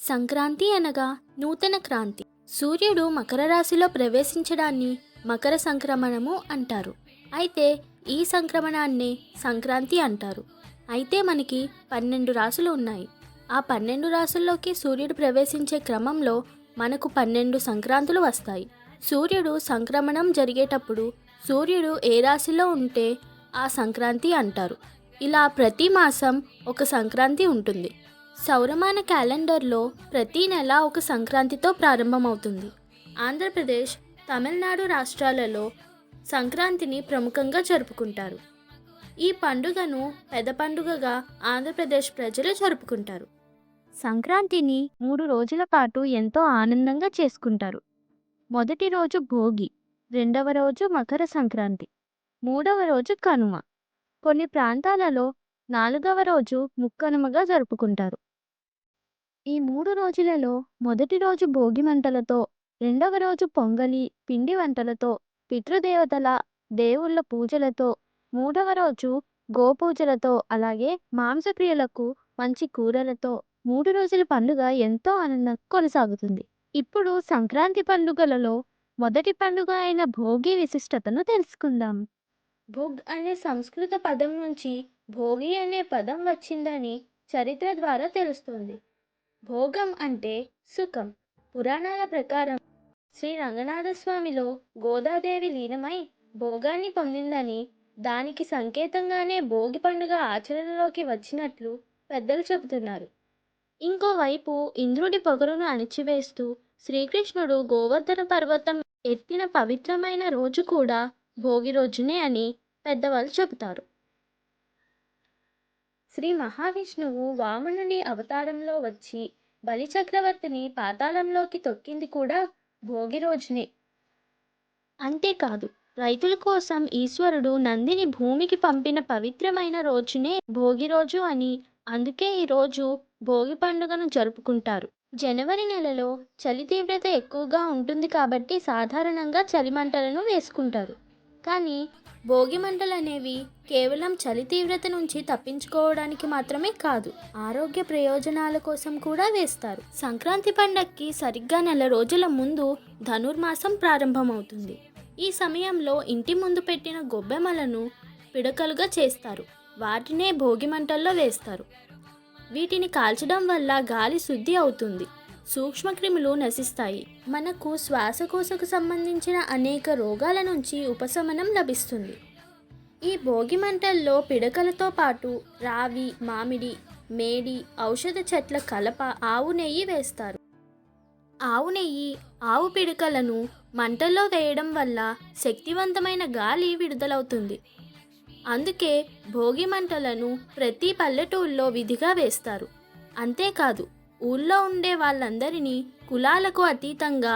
సంక్రాంతి అనగా నూతన క్రాంతి. సూర్యుడు మకర రాశిలో ప్రవేశించడాన్ని మకర సంక్రమణము అంటారు. అయితే ఈ సంక్రమణాన్నే సంక్రాంతి అంటారు. అయితే మనకి 12 రాసులు ఉన్నాయి. ఆ 12 రాసుల్లోకి సూర్యుడు ప్రవేశించే క్రమంలో మనకు 12 సంక్రాంతులు వస్తాయి. సూర్యుడు సంక్రమణం జరిగేటప్పుడు సూర్యుడు ఏ రాశిలో ఉంటే ఆ సంక్రాంతి అంటారు. ఇలా ప్రతి మాసం ఒక సంక్రాంతి ఉంటుంది. సౌరమాన క్యాలెండర్లో ప్రతి నెల ఒక సంక్రాంతితో ప్రారంభమవుతుంది. ఆంధ్రప్రదేశ్, తమిళనాడు రాష్ట్రాలలో సంక్రాంతిని ప్రముఖంగా జరుపుకుంటారు. ఈ పండుగను పెద్ద పండుగగా ఆంధ్రప్రదేశ్ ప్రజలు జరుపుకుంటారు. సంక్రాంతిని 3 రోజుల పాటు ఎంతో ఆనందంగా చేసుకుంటారు. మొదటి రోజు భోగి, రెండవ రోజు మకర సంక్రాంతి, మూడవ రోజు కనుమ. కొన్ని ప్రాంతాలలో 4వ రోజు ముక్కనుమగా జరుపుకుంటారు. ఈ 3 రోజులలో మొదటి రోజు భోగి మంటలతో, రెండవ రోజు పొంగలి పిండి వంటలతో, పితృదేవతల దేవుళ్ళ పూజలతో, మూడవ రోజు గోపూజలతో, అలాగే మాంసప్రియులకు మంచి కూరలతో 3 రోజుల పండుగ ఎంతో ఆనందంగా కొనసాగుతుంది. ఇప్పుడు సంక్రాంతి పండుగలలో మొదటి పండుగ అయిన భోగి విశిష్టతను తెలుసుకుందాం. భోగ్ అనే సంస్కృత పదం నుంచి భోగి అనే పదం వచ్చిందని చరిత్ర ద్వారా తెలుస్తుంది. భోగం అంటే సుఖం. పురాణాల ప్రకారం శ్రీ రంగనాథ స్వామిలో గోదాదేవి లీనమై భోగాన్ని పొందిందని, దానికి సంకేతంగానే భోగి పండుగ ఆచరణలోకి వచ్చినట్లు పెద్దలు చెబుతున్నారు. ఇంకోవైపు ఇంద్రుడి పొగరును అణిచివేస్తూ శ్రీకృష్ణుడు గోవర్ధన పర్వతం ఎత్తిన పవిత్రమైన రోజు కూడా భోగి రోజునే అని పెద్దవాళ్ళు చెబుతారు. శ్రీ మహావిష్ణువు వామనుని అవతారంలో వచ్చి బలిచక్రవర్తిని పాతాళంలోకి తొక్కింది కూడా భోగి రోజునే. అంతేకాదు, రైతుల కోసం ఈశ్వరుడు నందిని భూమికి పంపిన పవిత్రమైన రోజునే భోగి రోజు అని, అందుకే ఈ రోజు భోగి పండుగను జరుపుకుంటారు. జనవరి నెలలో చలి తీవ్రత ఎక్కువగా ఉంటుంది కాబట్టి సాధారణంగా చలిమంటలను వేసుకుంటారు. కానీ భోగి మంటలు అనేవి కేవలం చలి తీవ్రత నుంచి తప్పించుకోవడానికి మాత్రమే కాదు, ఆరోగ్య ప్రయోజనాల కోసం కూడా వేస్తారు. సంక్రాంతి పండగకి సరిగ్గా నెల రోజుల ముందు ధనుర్మాసం ప్రారంభమవుతుంది. ఈ సమయంలో ఇంటి ముందు పెట్టిన గొబ్బెమ్మలను పిడకలుగా చేస్తారు. వాటినే భోగి మంటల్లో వేస్తారు. వీటిని కాల్చడం వల్ల గాలి శుద్ధి అవుతుంది, సూక్ష్మక్రిములు నశిస్తాయి, మనకు శ్వాసకోశకు సంబంధించిన అనేక రోగాల నుంచి ఉపశమనం లభిస్తుంది. ఈ భోగి మంటల్లో పిడకలతో పాటు రావి, మామిడి, మేడి, ఔషధ చెట్ల కలప, ఆవు నెయ్యి వేస్తారు. ఆవు నెయ్యి, ఆవు పిడకలను మంటల్లో వేయడం వల్ల శక్తివంతమైన గాలి విడుదలవుతుంది. అందుకే భోగి మంటలను ప్రతి పల్లెటూళ్ళలో విధిగా వేస్తారు. అంతేకాదు, ఊళ్ళో ఉండే వాళ్ళందరినీ కులాలకు అతీతంగా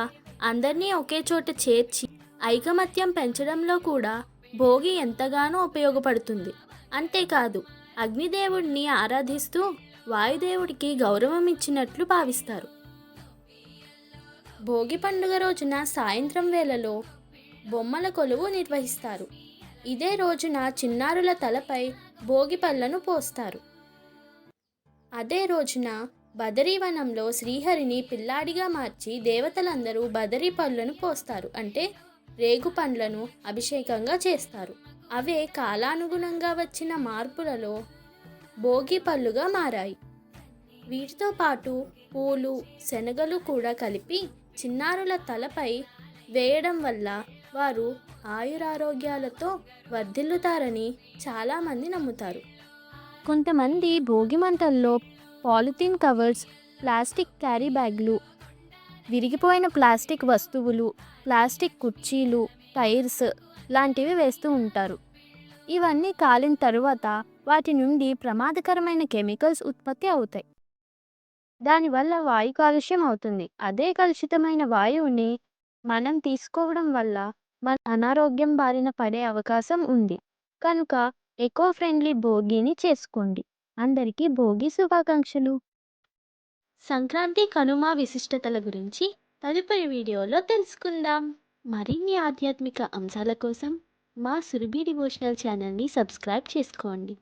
అందరినీ ఒకే చోట చేర్చి ఐకమత్యం పెంచడంలో కూడా భోగి ఎంతగానో ఉపయోగపడుతుంది. అంతేకాదు, అగ్నిదేవుడిని ఆరాధిస్తూ వాయుదేవుడికి గౌరవం ఇచ్చినట్లు భావిస్తారు. భోగి పండుగ రోజున సాయంత్రం వేళలో బొమ్మల కొలువు నిర్వహిస్తారు. ఇదే రోజున చిన్నారుల తలపై భోగి పళ్ళను పోస్తారు. అదే రోజున బదరీవనంలో శ్రీహరిని పిల్లాడిగా మార్చి దేవతలందరూ బదరీ పళ్ళను పోస్తారు, అంటే రేగు పండ్లను అభిషేకంగా చేస్తారు. అవే కాలానుగుణంగా వచ్చిన మార్పులలో భోగి పళ్ళుగా మారాయి. వీటితో పాటు పూలు, శనగలు కూడా కలిపి చిన్నారుల తలపై వేయడం వల్ల వారు ఆయురారోగ్యాలతో వర్ధిల్లుతారని చాలామంది నమ్ముతారు. కొంతమంది భోగి మంటల్లో పాలిథీన్ కవర్స్, ప్లాస్టిక్ క్యారీ బ్యాగ్లు, విరిగిపోయిన ప్లాస్టిక్ వస్తువులు, ప్లాస్టిక్ కుర్చీలు, టైర్స్ లాంటివి వేస్తూ ఉంటారు. ఇవన్నీ కాలిన తరువాత వాటి నుండి ప్రమాదకరమైన కెమికల్స్ ఉత్పత్తి అవుతాయి. దానివల్ల వాయు కాలుష్యం అవుతుంది. అదే కలుషితమైన వాయువుని మనం తీసుకోవడం వల్ల మన అనారోగ్యం బారిన పడే అవకాశం ఉంది. కనుక ఎకో ఫ్రెండ్లీ భోగిని చేసుకోండి. అందరికీ భోగి శుభాకాంక్షలు. సంక్రాంతి, కనుమ విశిష్టతల గురించి తదుపరి వీడియోలో తెలుసుకుందాం. మరిన్ని ఆధ్యాత్మిక అంశాల కోసం మా సురభి డివోషనల్ ఛానల్ని సబ్స్క్రైబ్ చేసుకోండి.